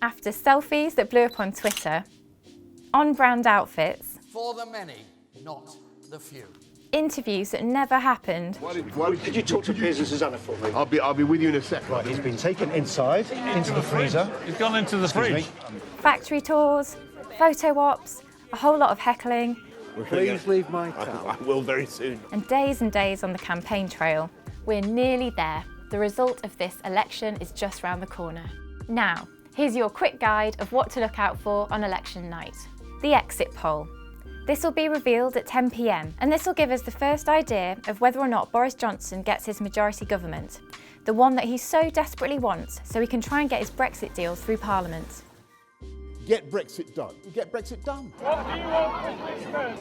After selfies that blew up on Twitter, on-brand outfits, for the many, not the few. interviews that never happened. Could you talk to Piers and Susanna for me? I'll be with you in a second. Right, he's been taken inside, into the freezer. He's gone into the fridge. Factory tours, photo ops, a whole lot of heckling. Please leave my town. I will very soon. And days on the campaign trail. We're nearly there. The result of this election is just round the corner. Now, here's your quick guide of what to look out for on election night. The exit poll. This will be revealed at 10 p.m, and this will give us the first idea of whether or not Boris Johnson gets his majority government, the one that he so desperately wants, so he can try and get his Brexit deal through Parliament. Get Brexit done. Get Brexit done. What do you want for Christmas?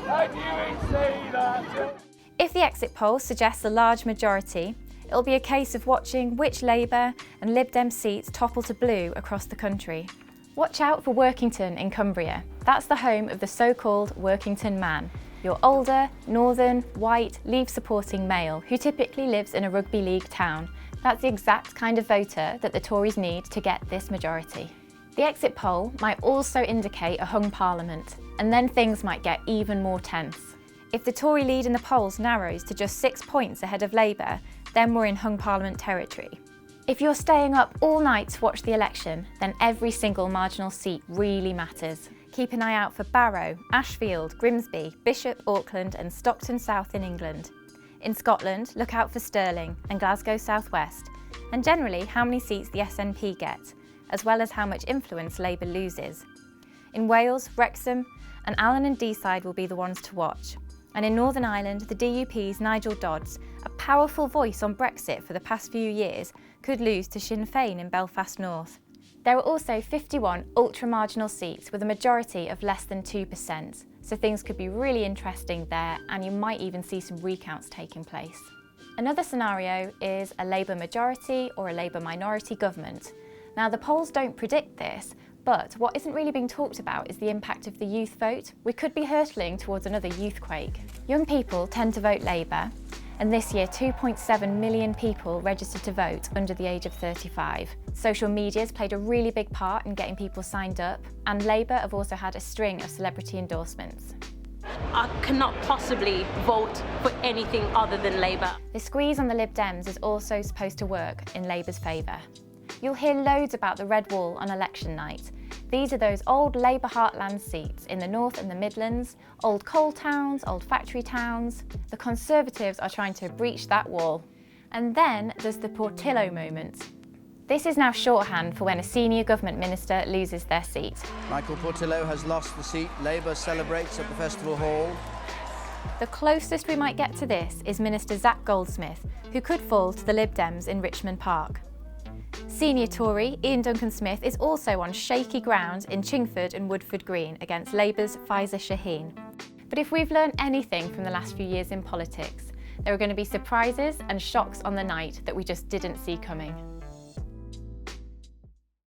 How do you say that? If the exit poll suggests a large majority, it'll be a case of watching which Labour and Lib Dem seats topple to blue across the country. Watch out for Workington in Cumbria. That's the home of the so-called Workington man, your older, northern, white, Leave-supporting male who typically lives in a rugby league town. That's the exact kind of voter that the Tories need to get this majority. The exit poll might also indicate a hung parliament, and then things might get even more tense. If the Tory lead in the polls narrows to just 6 points ahead of Labour, then we're in hung parliament territory. If you're staying up all night to watch the election, then every single marginal seat really matters. Keep an eye out for Barrow, Ashfield, Grimsby, Bishop, Auckland and Stockton South in England. In Scotland, look out for Stirling and Glasgow South West, and generally how many seats the SNP get, as well as how much influence Labour loses. In Wales, Wrexham and Allen and Deeside will be the ones to watch. And in Northern Ireland, the DUP's Nigel Dodds, a powerful voice on Brexit for the past few years, could lose to Sinn Féin in Belfast North. There are also 51 ultra-marginal seats with a majority of less than 2%, so things could be really interesting there, and you might even see some recounts taking place. Another scenario is a Labour majority or a Labour minority government. Now, the polls don't predict this, but what isn't really being talked about is the impact of the youth vote. We could be hurtling towards another youthquake. Young people tend to vote Labour, and this year 2.7 million people registered to vote under the age of 35. Social media's played a really big part in getting people signed up, and Labour have also had a string of celebrity endorsements. I cannot possibly vote for anything other than Labour. The squeeze on the Lib Dems is also supposed to work in Labour's favour. You'll hear loads about the Red Wall on election night. These are those old Labour heartland seats in the North and the Midlands, old coal towns, old factory towns. The Conservatives are trying to breach that wall. And then there's the Portillo moment. This is now shorthand for when a senior government minister loses their seat. Michael Portillo has lost the seat. Labour celebrates at the Festival Hall. The closest we might get to this is Minister Zac Goldsmith, who could fall to the Lib Dems in Richmond Park. Senior Tory Ian Duncan-Smith is also on shaky ground in Chingford and Woodford Green against Labour's Faiza Shaheen. But if we've learned anything from the last few years in politics, there are going to be surprises and shocks on the night that we just didn't see coming.